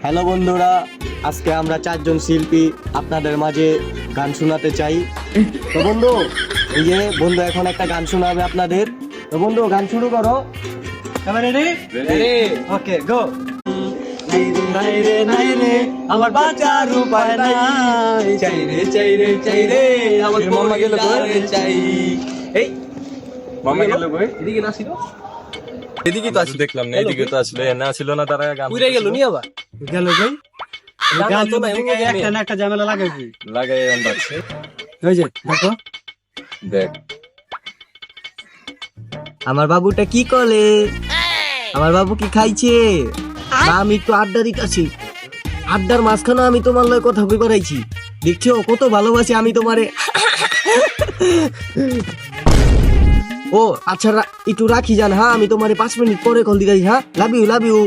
Hello বন্ধুরা, আজকে আমরা চারজন শিল্পী আপনাদের মাঝে গান শোনাতে চাই। তো বন্ধু, এই যে বন্ধু এখন একটা গান শোনাবে আপনাদের। তো বন্ধু, গান শুরু করো। রেডি? ওকে, গো। নাই রে নাই রে আমার বাঁচার উপায় নাই, চাই রে চাই রে চাই রে আমার মামা গেল কই, চাই। এই মামা গেল কই? এদিকে না ছিল, এদিকে তো আসলে দেখলাম না, এদিকে তো আসলে না ছিল না, তারা গান উড়ে গেল নি আবার গেল কই? গান তো না, একটা না একটা ঝামেলা লাগাইছি লাগাই আনবাচ্ছে। ওই যে দেখো, দেখ আমার বাবুটা কি করে, আমার বাবু কি খাইছে না? আমি একটু আড্ডা দিতেছি, আড্ডার মাঝখানে আমি তোমার লয় কথা কই বেড়াইছি। দেখছো কত ভালোবাসি আমি তোমারে। ও আচ্ছা, একটু রাখি যান। হ্যাঁ, আমি তোমারে 5 মিনিট পরে কল দিই। হ্যাঁ, লাভ ইউ।